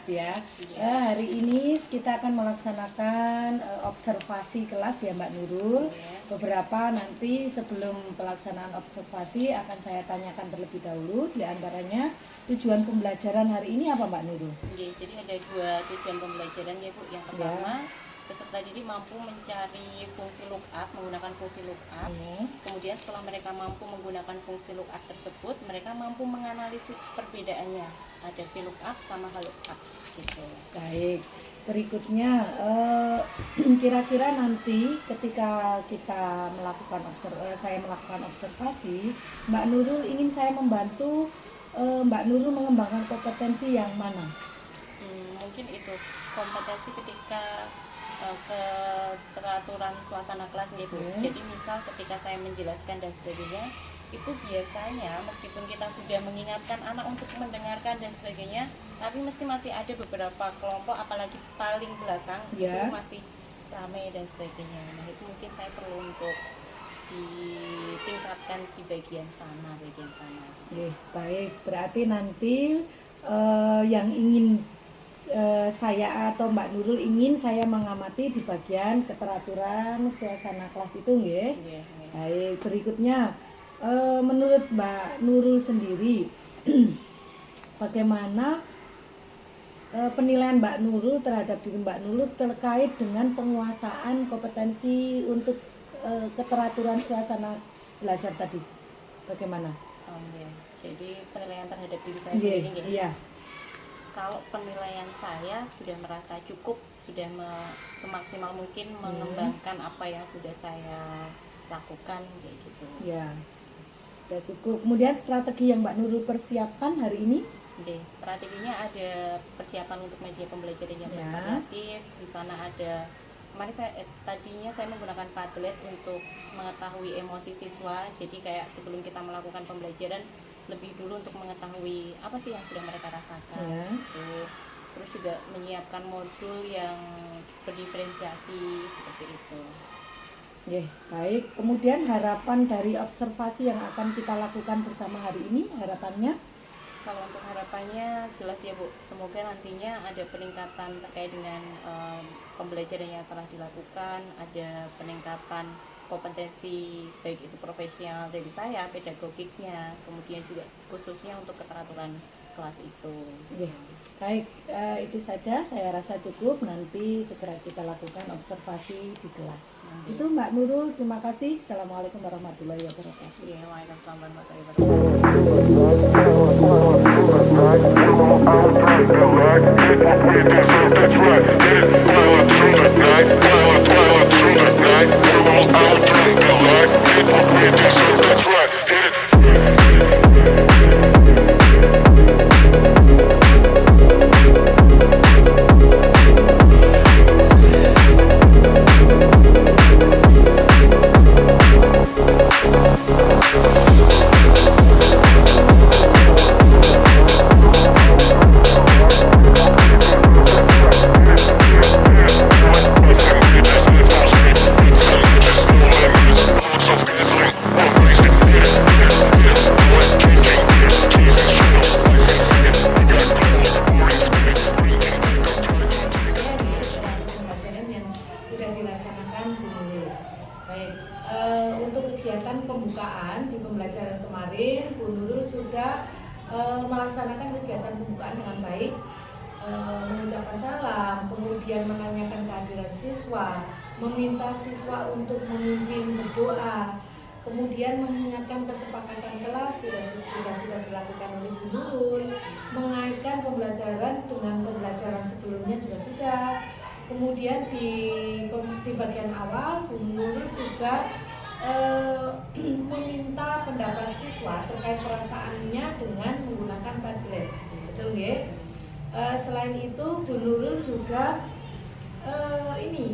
ya. Hari ini kita akan melaksanakan observasi kelas ya Mbak Nurul. Beberapa nanti sebelum pelaksanaan observasi akan saya tanyakan terlebih dahulu. Di antaranya tujuan pembelajaran hari ini apa Mbak Nurul? Jadi ada 2 tujuan pembelajaran ya Bu. Yang pertama, peserta didik mampu mencari fungsi lookup menggunakan fungsi lookup. Kemudian setelah mereka mampu menggunakan fungsi lookup tersebut, mereka mampu menganalisis perbedaannya. Ada VLOOKUP sama HLOOKUP gitu. Baik. Berikutnya kira-kira nanti ketika kita melakukan saya melakukan observasi, Mbak Nurul ingin saya membantu Mbak Nurul mengembangkan kompetensi yang mana? Mungkin itu kompetensi ketika keteraturan suasana kelas gitu. Jadi misal ketika saya menjelaskan dan sebagainya, itu biasanya meskipun kita sudah mengingatkan anak untuk mendengarkan dan sebagainya, tapi masih ada beberapa kelompok, apalagi paling belakang itu masih ramai dan sebagainya. Nah itu mungkin saya perlu untuk ditingkatkan di bagian sana. Baik, berarti nanti yang ingin saya atau Mbak Nurul ingin saya mengamati di bagian keteraturan suasana kelas itu nggih. Baik, berikutnya menurut Mbak Nurul sendiri bagaimana penilaian Mbak Nurul terhadap diri Mbak Nurul terkait dengan penguasaan kompetensi untuk keteraturan suasana belajar tadi? Bagaimana? Jadi penilaian terhadap diri saya sendiri gitu. Iya. Kalau penilaian saya sudah merasa cukup, sudah semaksimal mungkin mengembangkan apa yang sudah saya lakukan kayak gitu. Ya, sudah cukup. Kemudian strategi yang Mbak Nurul persiapkan hari ini? Strateginya ada persiapan untuk media pembelajaran yang bervariatif. Di sana ada tadinya saya menggunakan Padlet untuk mengetahui emosi siswa. Jadi kayak sebelum kita melakukan pembelajaran, lebih dulu untuk mengetahui apa sih yang sudah mereka rasakan. Terus juga menyiapkan modul yang berdiferensiasi seperti itu. Baik. Kemudian harapan dari observasi yang akan kita lakukan bersama hari ini, harapannya? Kalau untuk harapannya jelas ya Bu, semoga nantinya ada peningkatan terkait dengan pembelajaran yang telah dilakukan, ada peningkatan kompetensi baik itu profesional dari saya, pedagogiknya, kemudian juga khususnya untuk keteraturan kelas itu. Baik, itu saja saya rasa cukup. Nanti segera kita lakukan observasi di kelas. Itu Mbak Nurul, terima kasih. Assalamualaikum warahmatullahi wabarakatuh. Waalaikumsalam warahmatullahi Pembukaan di pembelajaran kemarin, Bu Nurul sudah melaksanakan kegiatan pembukaan dengan baik, mengucapkan salam, kemudian menanyakan kehadiran siswa, meminta siswa untuk memimpin berdoa, kemudian mengingatkan kesepakatan kelas juga sudah dilakukan oleh Bu Nurul, mengaitkan pembelajaran dengan pembelajaran sebelumnya juga sudah. Kemudian di bagian awal Bu Nurul juga meminta pendapat siswa terkait perasaannya dengan menggunakan Padlet. Betul nggih? Selain itu Bu Nurul juga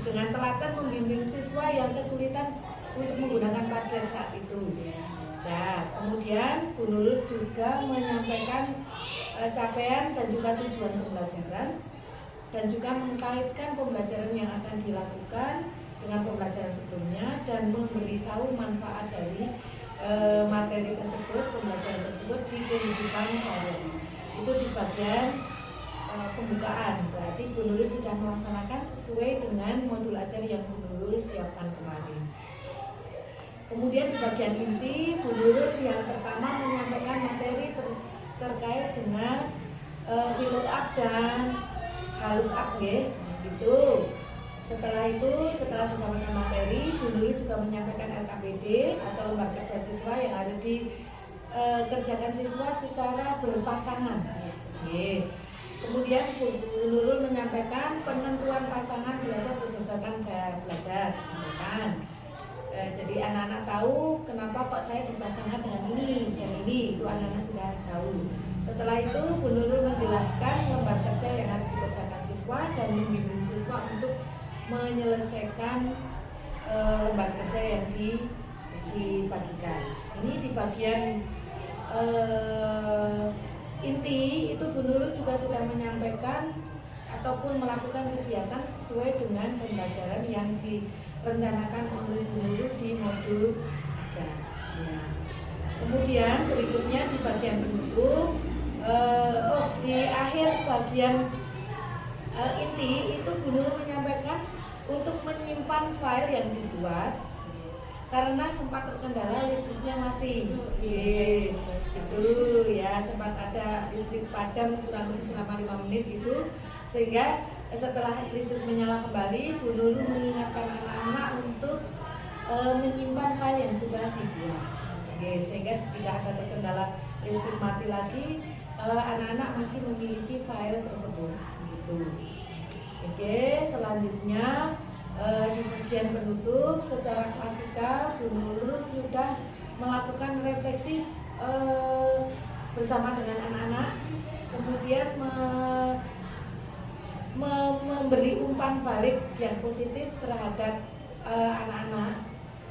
dengan telaten membimbing siswa yang kesulitan untuk menggunakan Padlet saat itu. Nah, kemudian Bu Nurul juga menyampaikan capaian dan juga tujuan pembelajaran dan juga mengkaitkan pembelajaran yang akan dilakukan dengan pembelajaran sebelumnya dan memberitahu manfaat dari materi tersebut, pembelajaran tersebut di kehidupan sehari-hari. Itu di bagian pembukaan. Berarti Bu Nurul sudah melaksanakan sesuai dengan modul ajar yang Bu Nurul siapkan kemarin. Kemudian di bagian inti, Bu Nurul yang pertama menyampaikan materi terkait dengan fill up dan halut up ya, gitu. Setelah itu, setelah disampaikan materi, Bu Nurul juga menyampaikan LKPD atau lembar kerja siswa yang harus dikerjakan siswa secara berpasangan. Ya. Kemudian Bu Nurul menyampaikan penentuan pasangan berdasarkan gaya belajar disampaikan. Jadi anak-anak tahu kenapa kok saya dipasangkan dengan ini dan ini, itu anak-anak sudah tahu. Setelah itu Bu Nurul menjelaskan lembar kerja yang harus dikerjakan siswa dan membimbing siswa untuk menyelesaikan lembar kerja yang dibagikan. Ini di bagian inti itu Bu Nurul juga sudah menyampaikan ataupun melakukan kegiatan sesuai dengan pembelajaran yang direncanakan oleh Bu Nurul di modul ajar. Ya. Kemudian berikutnya di bagian penutup, di akhir bagian inti itu Bu Nurul menyampaikan untuk menyimpan file yang dibuat karena sempat terkendala listriknya mati. Itu ya, sempat ada listrik padam kurang lebih selama 5 menit gitu, sehingga setelah listrik menyala kembali Bu Nurul mengingatkan anak-anak untuk menyimpan file yang sudah dibuat. Sehingga jika ada terkendala listrik mati lagi, anak-anak masih memiliki file tersebut gitu. Selanjutnya di bagian penutup secara klasikal Bu Nurul sudah melakukan refleksi bersama dengan anak-anak, kemudian memberi umpan balik yang positif terhadap anak-anak.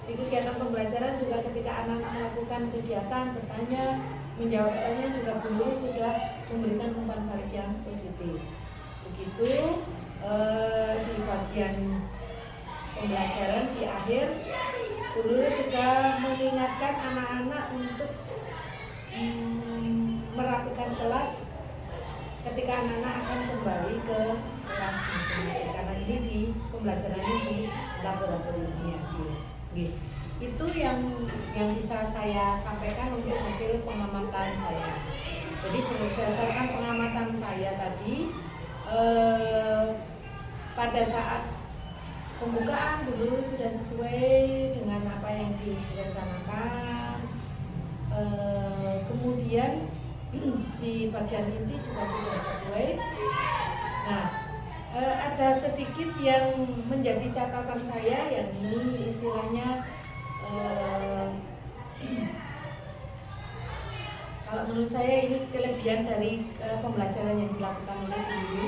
Di kegiatan pembelajaran juga ketika anak-anak melakukan kegiatan bertanya, menjawab pertanyaan juga Bu Nurul sudah memberikan umpan balik yang positif. Begitu di bagian pembelajaran di akhir, Bu Nurul juga mengingatkan anak-anak untuk merapikan kelas ketika anak-anak akan kembali ke kelas masing-masing, karena ini di pembelajarannya di laboratoriumnya. Itu yang bisa saya sampaikan untuk hasil pengamatan saya. Jadi berdasarkan pengamatan saya tadi, pada saat pembukaan Bu Nurul sudah sesuai dengan apa yang direncanakan. Kemudian di bagian inti juga sudah sesuai. Nah, ada sedikit yang menjadi catatan saya, yang ini istilahnya kalau menurut saya ini kelebihan dari pembelajaran yang dilakukan oleh guru.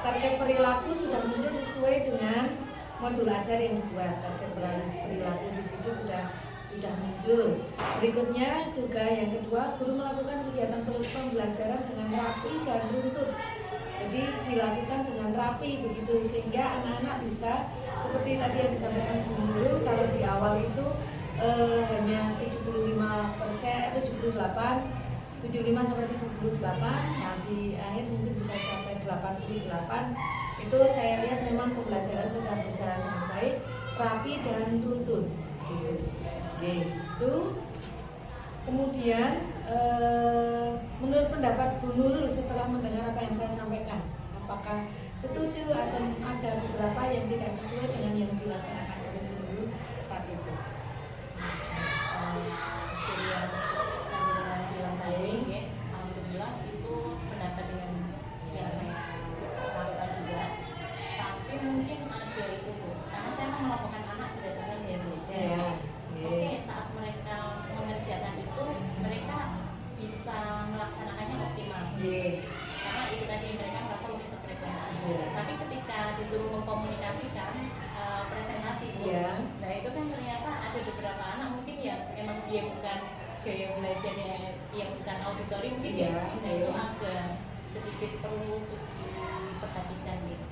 Target perilaku sudah muncul sesuai dengan modul ajar yang dibuat. Target perilaku di situ sudah muncul. Berikutnya juga yang kedua, guru melakukan kegiatan pembelajaran dengan rapi dan runtut. Jadi dilakukan dengan rapi begitu, sehingga anak-anak bisa seperti tadi yang disampaikan Bu Nurul, kalau di awal itu hanya 75 sampai 78, nah di akhir mungkin bisa sampai 88. Itu saya lihat memang pembelajaran sudah berjalan dengan baik, rapi dan tuntun. Itu kemudian menurut pendapat Bu Nurul setelah mendengar apa yang saya sampaikan, apakah setuju atau ada beberapa yang tidak sesuai dengan yang dilaksanakan oleh Bu Nurul saat itu? Alhamdulillah itu sependapat dengan yang saya lakukan juga. Tapi mungkin ada itu Bu, karena saya melakukan anak berdasarkan gaya belajar. Oke, saat mereka mengerjakan itu mereka bisa melaksanakannya optimal. Karena itu tadi mereka merasa lebih sefrekuensi. Tapi ketika disuruh mengkomunikasikan presentasi Bu, nah itu kan ternyata ada beberapa anak mungkin yang memang dia bukan gaya belajarnya yang bukan auditori mungkin nah itu agak sedikit perlu untuk diperhatikan gitu.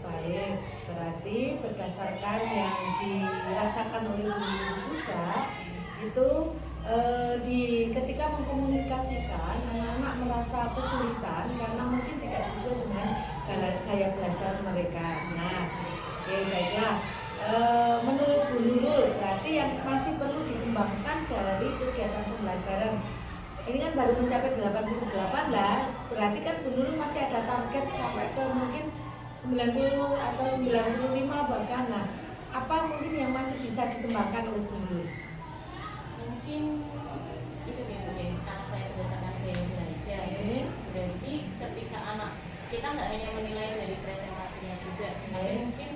Baik, berarti berdasarkan yang dirasakan oleh Bu Nurul juga itu ketika mengkomunikasikan anak-anak merasa kesulitan karena mungkin tidak sesuai dengan gaya belajar mereka. Nah, oke, baiklah. Menurut Bu Nurul, berarti yang masih perlu dikembangkan dari kegiatan pembelajaran ini kan baru mencapai 88 lah, berarti kan Bu Nurul masih ada target sampai ke mungkin 90 atau 95 bahkan. Nah, apa mungkin yang masih bisa dikembangkan oleh Bu Nurul? Mungkin itu mungkin karena saya berdasarkan gaya belajar, berarti ketika anak kita nggak hanya menilai dari presentasinya juga, tapi mungkin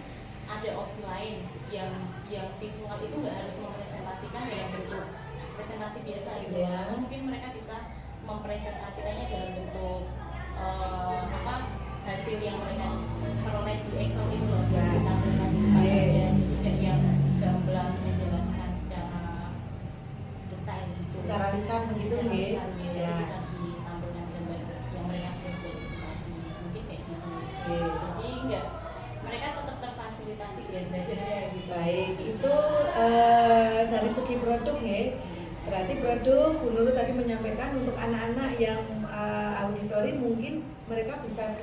ada opsi lain yang visual itu nggak harus mempresentasikan dalam bentuk presentasi biasa gitu. Mungkin mereka bisa mempresentasikannya dalam bentuk hasil yang mereka peroleh di Excel itu loh, ditampilkan di aja, jadi nggak yang gamblang menjelaskan secara detail gitu. Secara lisan begitu nggih. Ya. Bisa ditampilkan gambar yang mereka sudah mungkin kayak gitu. Jadi nggak, mereka tetap terfasilitasi biar belajarnya gitu. Baik, itu dari segi produk ya. Berarti produk Bu Nurul tadi menyampaikan untuk anak-anak yang auditori mungkin mereka bisa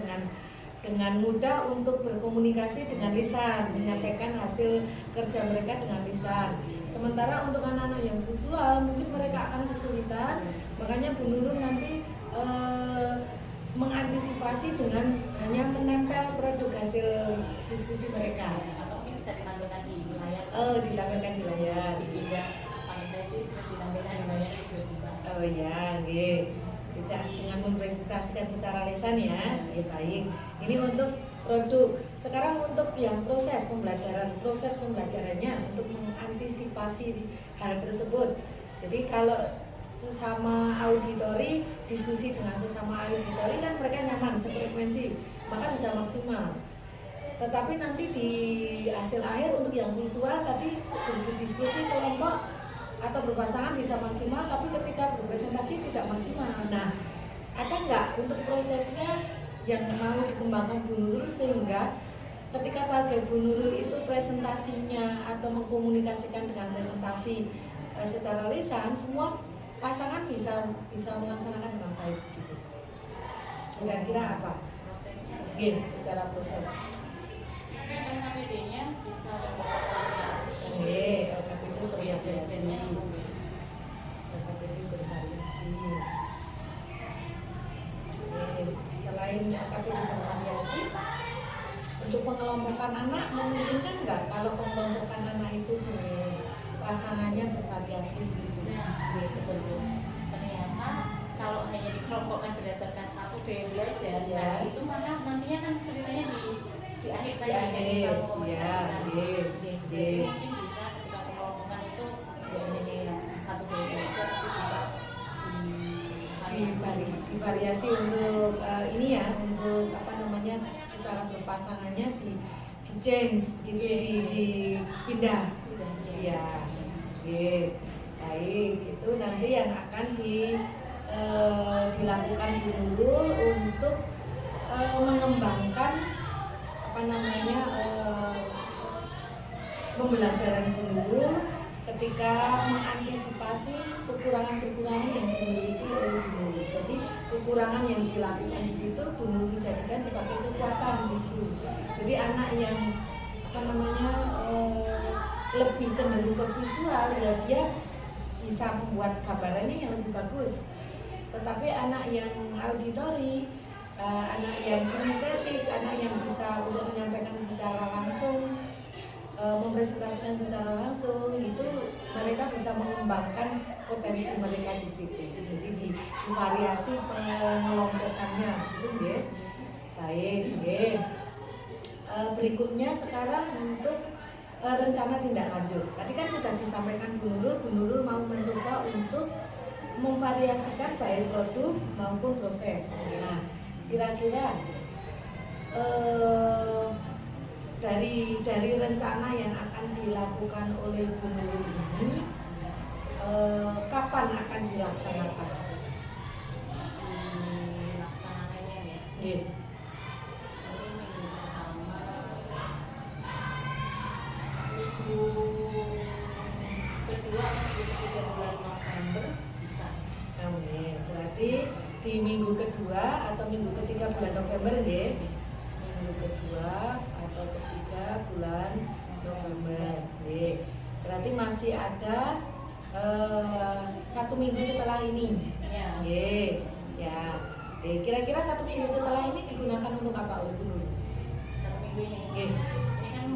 dengan mudah untuk berkomunikasi dengan lisan, menyampaikan hasil kerja mereka dengan lisan. Sementara untuk anak-anak yang visual mungkin mereka akan kesulitan, makanya Bu Nurul nanti mengantisipasi dengan hanya menempel produk hasil diskusi mereka. Atau mungkin bisa ditampilkan di layar. Ditampilkan di layar. Tidak pakai flash ditampilkan di layar juga bisa. Oh ya, nggih. Tidak dengan mempresentasikan secara lisan ya. Baik. Ini untuk produk. Sekarang untuk yang proses pembelajarannya untuk mengantisipasi hal tersebut. Jadi kalau sesama auditori, diskusi dengan sesama auditori kan mereka nyaman sefrekuensi, maka bisa maksimal. Tetapi nanti di hasil akhir untuk yang visual tadi diskusi kelompok atau berpasangan bisa maksimal, tapi ketika berpresentasi tidak maksimal. Nah, ada nggak untuk prosesnya yang mau dikembangkan Bu Nurul sehingga ketika target Bu Nurul itu presentasinya atau mengkomunikasikan dengan presentasi secara lisan, semua pasangan bisa melaksanakan dengan baik gitu. Kira-kira apa Prosesnya secara proses? Kan KPD-nya bisa bervariasi. KPD bervariasi. KPD bervariasi. Selain KPD bervariasi, untuk pengelompokan anak memungkinkan nggak kalau pengelompokan anak itu pasangannya bervariasi gitu? Betul. Ternyata kalau hanya dikelompokkan berdasarkan satu gaya belajar, nah itu mana nantinya kan ceritanya di akhir tadi jadi mungkin bisa ketika pengelompokan itu tidak hanya satu gaya belajar, tapi bisa divariasi untuk ini ya, untuk apa namanya, secara berpasangannya di change gitu, dipindah ya. Baik, itu nanti yang akan dilakukan dulu untuk mengembangkan apa namanya pembelajaran dulu ketika mengantisipasi kekurangan-kekurangan yang dimiliki oleh guru. Jadi kekurangan yang dilakukan di situ guru dijadikan sebagai kekuatan justru. Jadi anak yang apa namanya lebih cenderung ke visual ya dia bisa membuat gambarannya yang lebih bagus. Tetapi anak yang auditori, anak yang kinestetik, anak yang bisa untuk menyampaikan secara langsung, mempresentasikan secara langsung, itu mereka bisa mengembangkan potensi mereka di situ. Jadi di variasi pengelompokannya, gitu ya. Baik, berikutnya sekarang untuk rencana tindak lanjut. Tadi kan sudah disampaikan Bu Nurul mau mencoba untuk memvariasikan baik produk maupun proses. Nah, kira-kira dari rencana yang akan dilakukan oleh Bu Nurul ini kapan akan dilaksanakan? Dilaksanakannya ya. Kedua atau minggu ketiga bulan November minggu kedua atau minggu ketiga bulan November nggih. Minggu kedua atau ketiga bulan November nggih. Berarti masih ada 1 minggu setelah ini. Iya. Nggih. Ya. Kira-kira 1 minggu setelah ini digunakan untuk apa, Bu? 1 minggu ini. Nggih. Ini kan